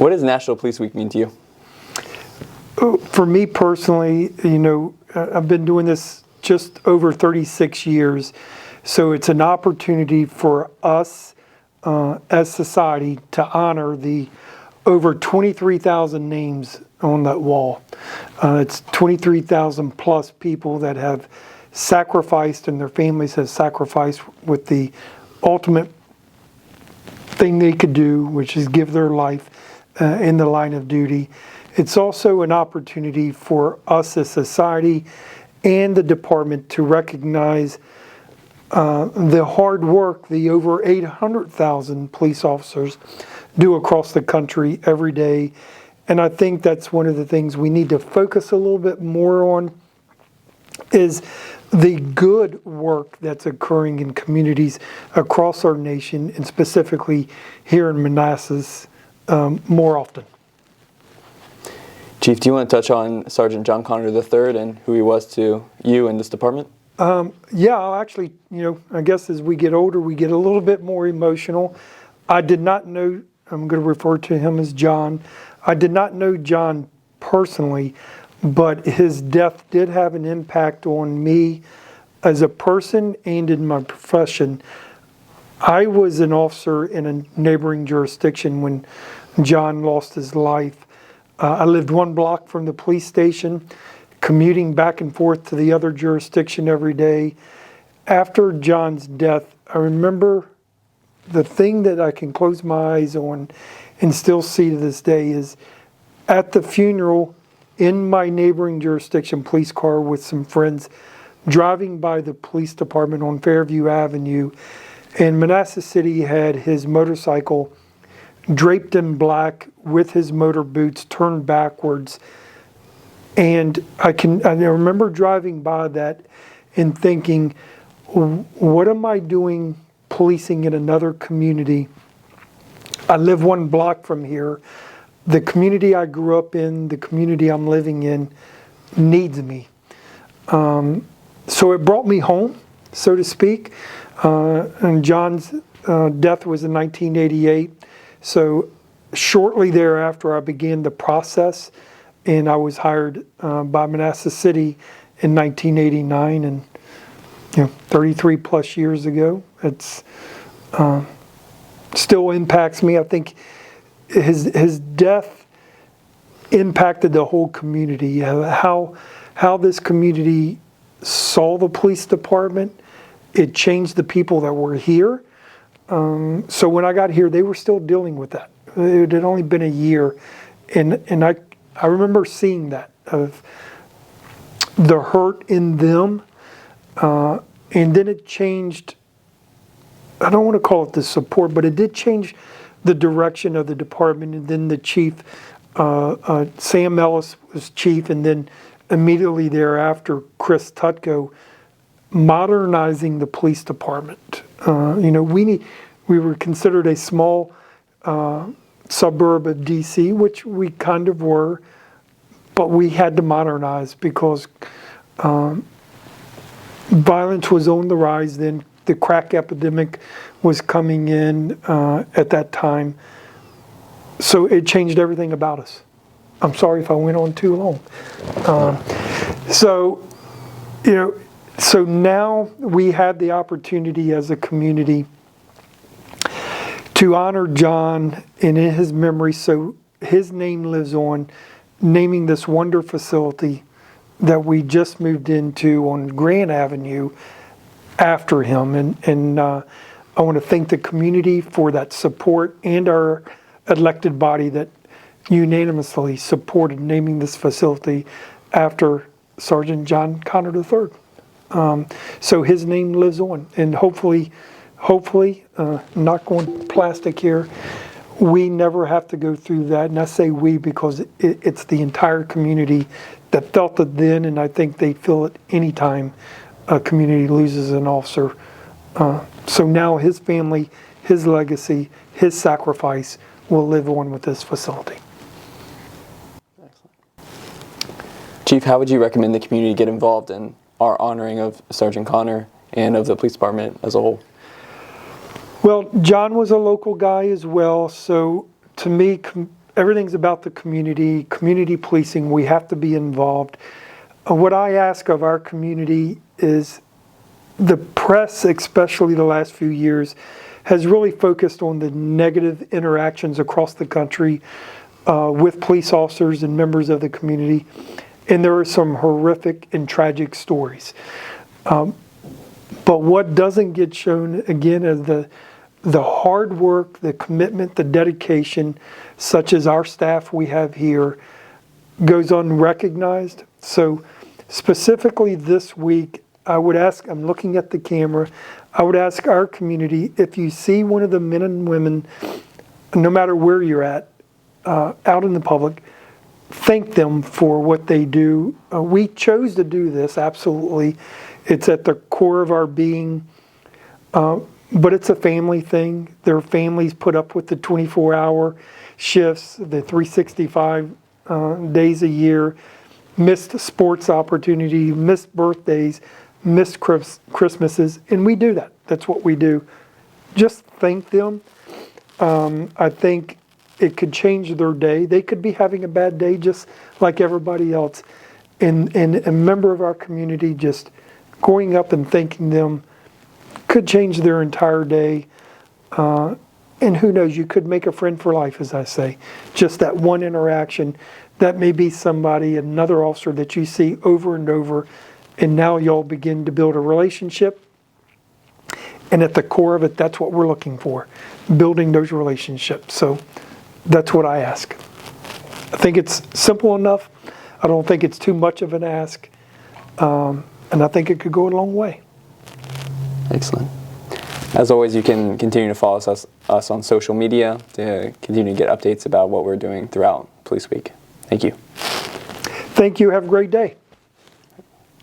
What does National Police Week mean to you? For me personally, I've been doing this just over 36 years, so it's an opportunity for us as society to honor the over 23,000 names on that wall. It's 23,000 plus people that have sacrificed and their families have sacrificed with the ultimate thing they could do, which is give their life in the line of duty. It's also an opportunity for us as society and the department to recognize the hard work the over 800,000 police officers do across the country every day. And I think that's one of the things we need to focus a little bit more on, is the good work that's occurring in communities across our nation, and specifically here in Manassas, more often. Chief, do you want to touch on Sergeant John Connor III and who he was to you in this department? Yeah, I'll actually, I guess as we get older, we get a little bit more emotional. I did not know, I'm going to refer to him as John. I did not know John personally, but his death did have an impact on me as a person and in my profession. I was an officer in a neighboring jurisdiction when John lost his life. I lived one block from the police station, commuting back and forth to the other jurisdiction every day. After John's death, I remember the thing that I can close my eyes on and still see to this day is at the funeral in my neighboring jurisdiction police car with some friends, driving by the police department on Fairview Avenue, and Manassas City had his motorcycle draped in black with his motor boots turned backwards. And I remember driving by that and thinking, what am I doing policing in another community? I live one block from here. The community I grew up in, the community I'm living in, needs me. So it brought me home, so to speak. And John's death was in 1988. So shortly thereafter, I began the process, and I was hired by Manassas City in 1989, and 33 plus years ago. It's still impacts me. I think his death impacted the whole community. How this community saw the police department, it changed the people that were here. So when I got here, they were still dealing with that. It had only been a year, and I remember seeing that, of the hurt in them, and then it changed. I don't want to call it the support, but it did change the direction of the department. And then the chief, Sam Ellis was chief, and then immediately thereafter, Chris Tutko, modernizing the police department. We were considered a small suburb of DC, which we kind of were, but we had to modernize because violence was on the rise then. The crack epidemic was coming in at that time. So it changed everything about us. I'm sorry if I went on too long. So now we had the opportunity as a community to honor John and in his memory, so his name lives on, naming this wonder facility that we just moved into on Grand Avenue after him. And I want to thank the community for that support and our elected body that unanimously supported naming this facility after Sergeant John Connor III. So his name lives on, and hopefully, not going plastic here, we never have to go through that. And I say we because it's the entire community that felt it then, and I think they feel it anytime a community loses an officer. So now his family, his legacy, his sacrifice will live on with this facility. Excellent. Chief, how would you recommend the community get involved in our honoring of Sergeant Connor and of the police department as a whole? Well, John was a local guy as well, so to me, everything's about the community policing. We have to be involved. What I ask of our community is the press, especially the last few years, has really focused on the negative interactions across the country with police officers and members of the community. And there are some horrific and tragic stories. But what doesn't get shown, again, is the hard work, the commitment, the dedication, such as our staff we have here, goes unrecognized. So specifically this week, I would ask, I'm looking at the camera, I would ask our community, if you see one of the men and women, no matter where you're at, out in the public, thank them for what they do. We chose to do this, absolutely. It's at the core of our being, but it's a family thing. Their families put up with the 24-hour shifts, the 365 days a year, missed sports opportunity, missed birthdays, missed Christmases, and we do that. That's what we do. Just thank them. I think it could change their day. They could be having a bad day just like everybody else. And a member of our community just going up and thanking them could change their entire day. And who knows, you could make a friend for life, as I say. Just that one interaction. That may be somebody, another officer that you see over and over, and now y'all begin to build a relationship. And at the core of it, that's what we're looking for, building those relationships. So that's what I ask. I think it's simple enough. I don't think it's too much of an ask. And I think it could go a long way. Excellent. As always, you can continue to follow us on social media to continue to get updates about what we're doing throughout Police Week. Thank you. Thank you. Have a great day.